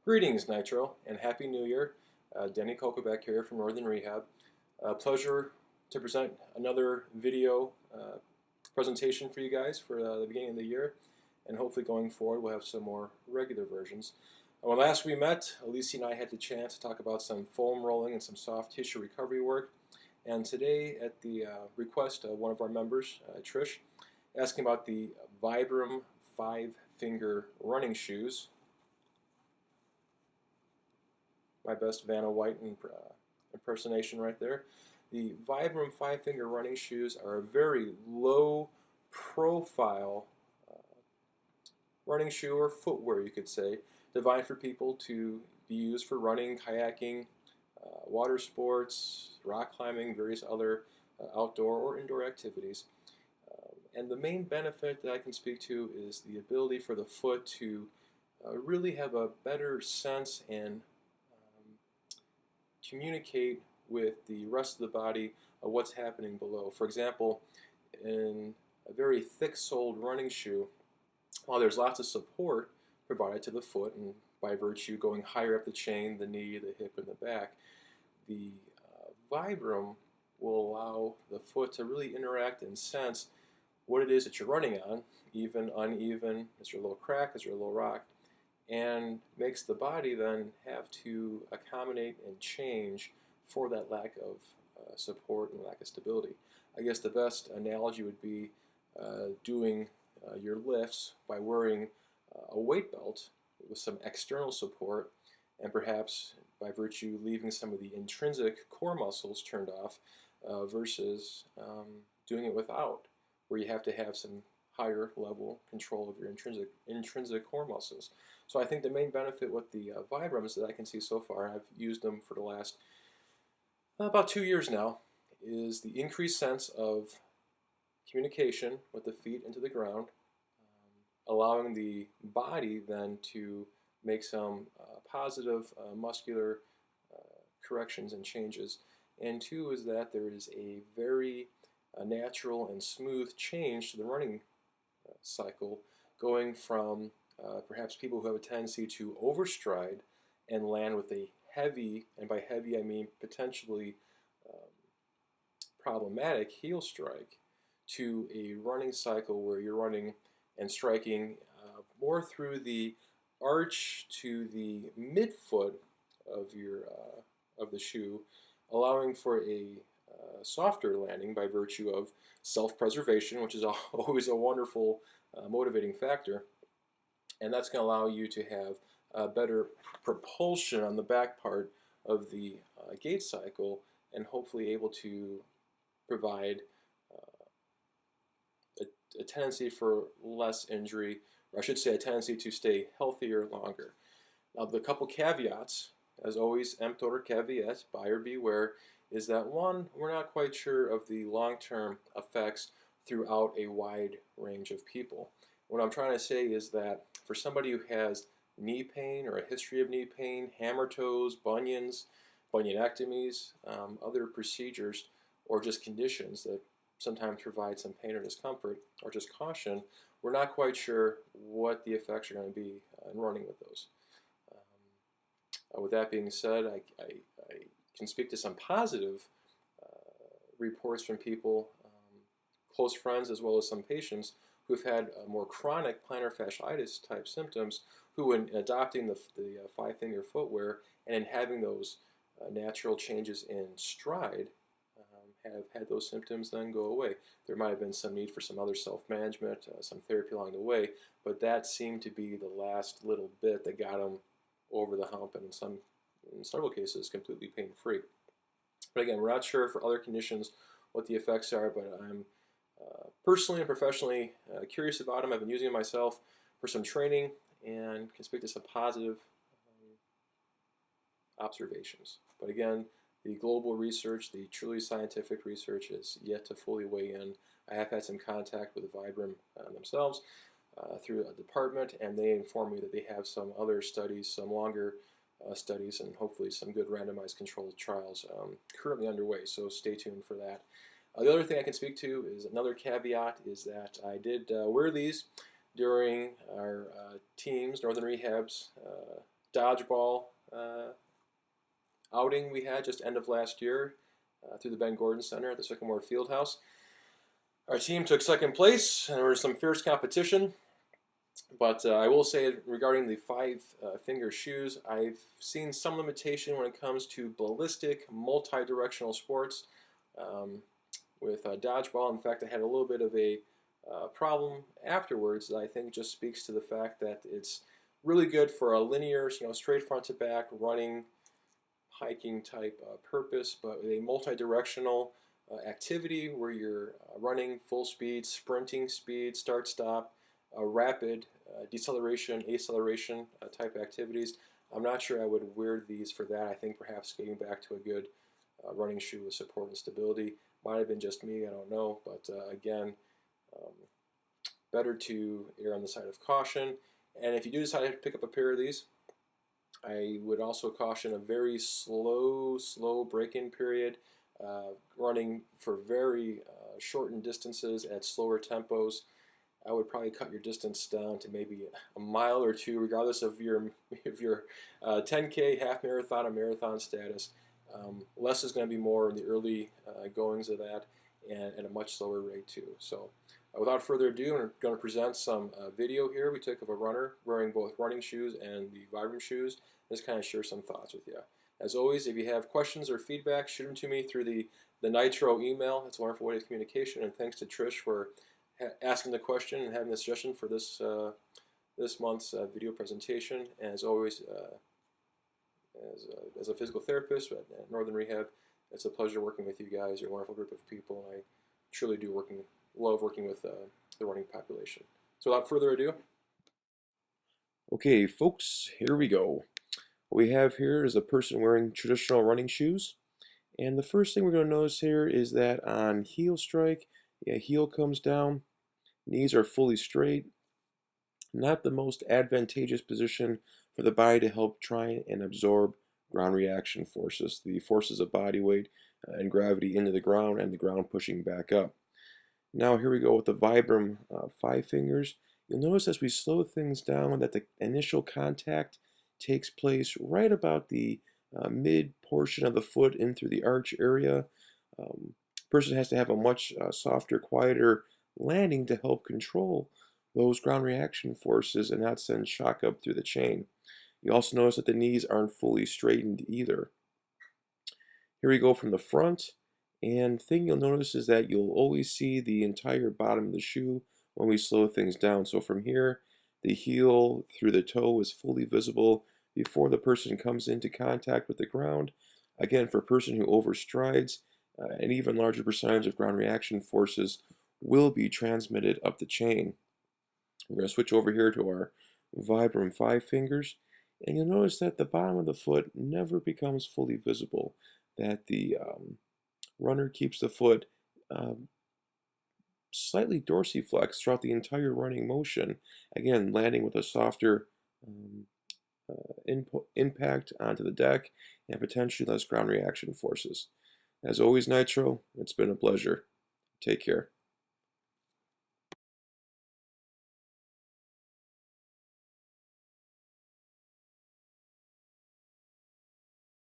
Greetings, Nitro, and Happy New Year. Denny Kokobeck here from Northern Rehab. Pleasure to present another video presentation for you guys for the beginning of the year, and hopefully going forward we'll have some more regular versions. When last we met, Alicia and I had the chance to talk about some foam rolling and some soft tissue recovery work, and today at the request of one of our members, Trish, asking about the Vibrum 5-finger running shoes. My best Vanna White impersonation right there. The Vibrum 5-finger running shoes are a very low profile running shoe or footwear, you could say, designed for people to be used for running, kayaking, water sports, rock climbing, various other outdoor or indoor activities. And the main benefit that I can speak to is the ability for the foot to really have a better sense and communicate with the rest of the body of what's happening below. For example, in a very thick-soled running shoe, while there's lots of support provided to the foot, and by virtue going higher up the chain, the knee, the hip, and the back, the Vibrum will allow the foot to really interact and sense what it is that you're running on, even, uneven, is there a little crack, is there a little rock, and makes the body then have to accommodate and change for that lack of support and lack of stability. I guess the best analogy would be doing your lifts by wearing a weight belt with some external support, and perhaps by virtue leaving some of the intrinsic core muscles turned off versus doing it without, where you have to have some higher level control of your intrinsic core muscles. So I think the main benefit with the Vibrums that I can see so far, and I've used them for the last about 2 years now, is the increased sense of communication with the feet into the ground, allowing the body then to make some positive muscular corrections and changes. And two is that there is a very natural and smooth change to the running cycle, going from perhaps people who have a tendency to overstride and land with a heavy, and by heavy I mean potentially problematic heel strike, to a running cycle where you're running and striking more through the arch to the midfoot of your of the shoe, allowing for a softer landing by virtue of self-preservation, which is always a wonderful motivating factor, and that's going to allow you to have better propulsion on the back part of the gait cycle, and hopefully able to provide a tendency for less injury, or I should say a tendency to stay healthier longer. Now, the couple caveats, as always, emptor caveat, buyer beware, is that one, we're not quite sure of the long-term effects throughout a wide range of people. What I'm trying to say is that for somebody who has knee pain or a history of knee pain, hammer toes, bunions, bunionectomies, other procedures, or just conditions that sometimes provide some pain or discomfort, or just caution, we're not quite sure what the effects are going to be in running with those. With that being said, I can speak to some positive reports from people, close friends as well as some patients who've had more chronic plantar fasciitis type symptoms, who in adopting the 5-finger footwear and in having those natural changes in stride have had those symptoms then go away. There might have been some need for some other self-management, some therapy along the way, but that seemed to be the last little bit that got them over the hump, and in several cases completely pain-free. But again, we're not sure for other conditions what the effects are, but I'm personally and professionally curious about them. I've been using them myself for some training and can speak to some positive observations. But again, the global research, the truly scientific research, is yet to fully weigh in. I have had some contact with the Vibrum themselves through a department, and they inform me that they have some other studies, some longer studies, and hopefully some good randomized controlled trials currently underway, so stay tuned for that. The other thing I can speak to is another caveat, is that I did wear these during our team's, Northern Rehab's dodgeball outing we had just end of last year through the Ben Gordon Center at the Sycamore Fieldhouse. Our team took second place, and there was some fierce competition. But I will say regarding the five-finger shoes, I've seen some limitation when it comes to ballistic, multi-directional sports with dodgeball. In fact, I had a little bit of a problem afterwards that I think just speaks to the fact that it's really good for a linear, straight front to back, running, hiking type purpose, but with a multi-directional activity where you're running full speed, sprinting speed, start stop, rapid deceleration, acceleration type activities. I'm not sure I would wear these for that. I think perhaps getting back to a good running shoe with support and stability might have been just me. I don't know, but again, better to err on the side of caution. And if you do decide to pick up a pair of these, I would also caution a very slow break-in period, running for very shortened distances at slower tempos. I would probably cut your distance down to maybe a mile or two, regardless of your 10K, half marathon, or marathon status. Less is going to be more in the early goings of that, and at a much slower rate too. So, without further ado, I'm going to present some video here we took of a runner wearing both running shoes and the Vibrum shoes. Just kind of share some thoughts with you. As always, if you have questions or feedback, shoot them to me through the Nitro email. It's a wonderful way of communication, and thanks to Trish for asking the question and having the suggestion for this this month's video presentation. And as always, as a physical therapist at Northern Rehab, it's a pleasure working with you guys. You're a wonderful group of people, and I truly do love working with the running population. So without further ado. Okay, folks, here we go. What we have here is a person wearing traditional running shoes. And the first thing we're going to notice here is that on heel strike, heel comes down, knees are fully straight. Not the most advantageous position for the body to help try and absorb ground reaction forces, the forces of body weight and gravity into the ground and the ground pushing back up. Now here we go with the Vibrum 5 fingers. You'll notice as we slow things down that the initial contact takes place right about the mid portion of the foot in through the arch area. Person has to have a much softer, quieter landing to help control those ground reaction forces and not send shock up through the chain. You also notice that the knees aren't fully straightened either. Here we go from the front, and the thing you'll notice is that you'll always see the entire bottom of the shoe when we slow things down. So from here, the heel through the toe is fully visible before the person comes into contact with the ground. Again, for a person who overstrides, an even larger percentage of ground reaction forces will be transmitted up the chain. We're going to switch over here to our Vibrum 5 fingers, and you'll notice that the bottom of the foot never becomes fully visible, that the runner keeps the foot slightly dorsiflexed throughout the entire running motion, again landing with a softer impact onto the deck and potentially less ground reaction forces. As always, Nitro, it's been a pleasure. Take care.